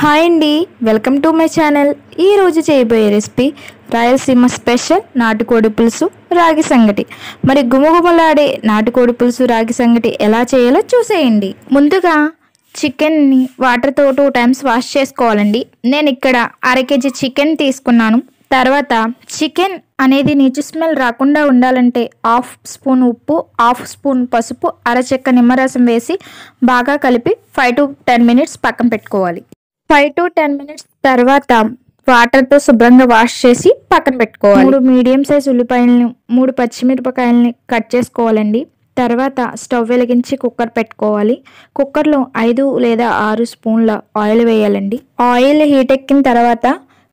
Hi అండి, welcome to my channel. ఈరోజు చేయబోయే రెసిపీ రాయలసీమ స్పెషల్ నాటుకోడి పులుసు రాగి సంగటి. మరి గుమగుమలాడే నాటుకోడి పులుసు రాగి సంగటి ఎలా చేయాలో చూసేయండి. ముందుగా చికెన్ని వాటర్తో 2 times వాష్ చేసుకోవాలండి. నేను ఇక్కడ 1/2 kg చికెన్ తీసుకున్నాను. తర్వాత చికెన్ అనేది నీచు స్మెల్ రాకుండా ఉండాలంటే 1/2 స్పూన్ ఉప్పు, 1/2 స్పూన్ పసుపు, అరచెక్క నిమ్మరసం వేసి బాగా కలిపి 5 to 10 minutes పక్కన పెట్టుకోవాలి. 5 to 10 minutes తర్వాత వాటర్తో శుభ్రంగా వాష్ చేసి పక్కన పెట్టుకోవాలి. 3 మీడియం సైజ్ ఉల్లిపాయలని, 3 పచ్చిమిరపకాయలని కట్ చేసుకోవాలండి. తర్వాత స్టవ్ వెలిగించి కుక్కర్ పెట్టుకోవాలి. కుక్కర్లో 5 లేదా 6 స్పూన్ల ఆయిల్ వేయాలండి. ఆయిల్ హీట్ ఎక్కిన తర్వాత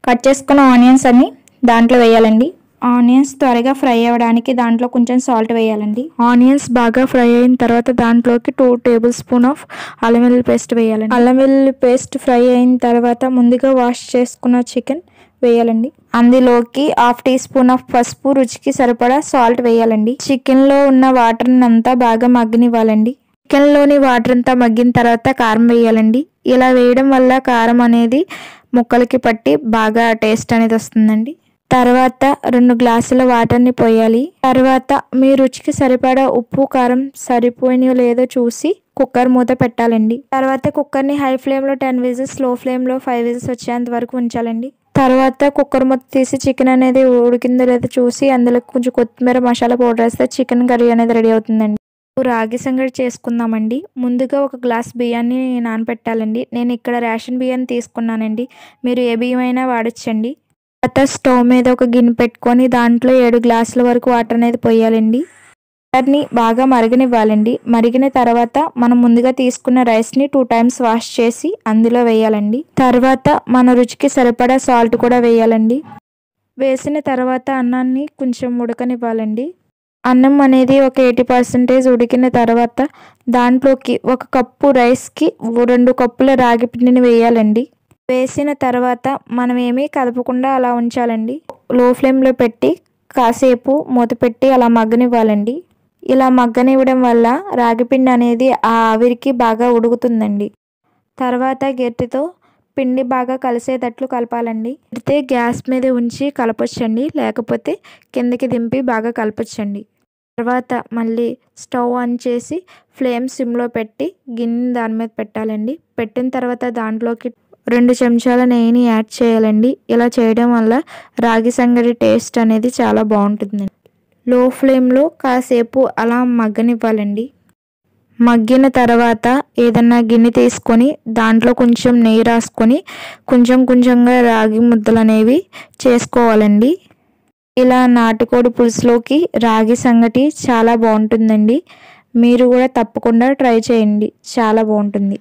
కట్ చేసుకున్న ఆనియన్స్ అన్ని దాంట్లో వేయాలండి. ఆనియన్స్ త్వరగా ఫ్రై అవ్వడానికి దాంట్లో కొంచెం సాల్ట్ వేయాలండి. ఆనియన్స్ బాగా ఫ్రై అయిన తర్వాత దాంట్లోకి 2 tablespoon ఆఫ్ అల్లం వెల్లుల్లి పేస్ట్ వేయాలండి. అల్లం వెల్లుల్లి పేస్ట్ ఫ్రై అయిన తర్వాత ముందుగా వాష్ చేసుకున్న చికెన్ వేయాలండి. అందులోకి 1/2 teaspoon ఆఫ్ పసుపు, రుచికి సరిపడా సాల్ట్ వేయాలండి. చికెన్లో ఉన్న వాటర్ అంతా బాగా మగ్గనివ్వాలండి. చికెన్లోని వాటర్ అంతా మగ్గిన తర్వాత కారం వేయాలండి. ఇలా వేయడం వల్ల కారం అనేది ముక్కలకి పట్టి బాగా టేస్ట్ అనేది వస్తుందండి. తర్వాత 2 గ్లాసుల వాటర్ని పోయాలి. తర్వాత మీ రుచికి సరిపడా ఉప్పు, కారం సరిపోయినో లేదో చూసి కుక్కర్ మూత పెట్టాలండి. తర్వాత కుక్కర్ని హై ఫ్లేమ్లో 10 విజిల్స్, స్లో ఫ్లేమ్లో 5 విజిల్స్ వచ్చేంత వరకు ఉంచాలండి. తర్వాత కుక్కర్ మూత తీసి చికెన్ అనేది ఉడికిందో లేదో చూసి అందులో కొంచెం కొత్తిమీర, మసాలా పౌడర్ వేస్తే చికెన్ కర్రీ అనేది రెడీ అవుతుందండి. రాగి సంగటి చేసుకుందామండి. ముందుగా 1 గ్లాస్ బియ్యాన్ని నానబెట్టాలండి. నేను ఇక్కడ రేషన్ బియ్యాన్ని తీసుకున్నానండి. మీరు ఏ బియ్యం అయినా వాడచ్చండి. తర్వాత స్టవ్ మీద ఒక గిన్నె పెట్టుకొని దాంట్లో 7 గ్లాసుల వరకు వాటర్ అనేది పోయాలండి. వాటర్ని బాగా మరగనివ్వాలండి. మరిగిన తర్వాత మనం ముందుగా తీసుకున్న రైస్ని 2 times వాష్ చేసి అందులో వేయాలండి. తర్వాత మన రుచికి సరిపడా సాల్ట్ కూడా వేయాలండి. వేసిన తర్వాత అన్నాన్ని కొంచెం ఉడకనివ్వాలండి. అన్నం అనేది ఒక 80% ఉడికిన తర్వాత దాంట్లోకి 1 కప్పు రైస్కి 2 కప్పుల రాగి పిండిని వేయాలండి. వేసిన తర్వాత మనం ఏమీ కదపకుండా అలా ఉంచాలండి. లో ఫ్లేమ్లో పెట్టి కాసేపు మూత పెట్టి అలా మగ్గనివ్వాలండి. ఇలా మగ్గనివ్వడం వల్ల రాగిపిండి అనేది ఆ ఆవిరికి బాగా ఉడుకుతుందండి. తర్వాత గరిటెతో పిండి బాగా కలిసేటట్లు కలపాలండి. అయితే గ్యాస్ మీద ఉంచి కలపొచ్చండి, లేకపోతే కిందకి దింపి బాగా కలపొచ్చండి. తర్వాత మళ్ళీ స్టవ్ ఆన్ చేసి ఫ్లేమ్ సిమ్లో పెట్టి గిన్నె దాని మీద పెట్టాలండి. పెట్టిన తర్వాత దాంట్లోకి 2 చెంచాల నెయ్యిని యాడ్ చేయాలండి. ఇలా చేయడం వల్ల రాగి సంగటి టేస్ట్ అనేది చాలా బాగుంటుందండి. లో ఫ్లేమ్లో కాసేపు అలా మగ్గనివ్వాలండి. మగ్గిన తర్వాత ఏదన్నా గిన్నె తీసుకొని దాంట్లో కొంచెం నెయ్యి రాసుకొని కొంచెం కొంచెంగా రాగి ముద్దలు అనేవి చేసుకోవాలండి. ఇలా నాటుకోడి పులుసులోకి రాగి సంగటి చాలా బాగుంటుందండి. మీరు కూడా తప్పకుండా ట్రై చేయండి, చాలా బాగుంటుంది.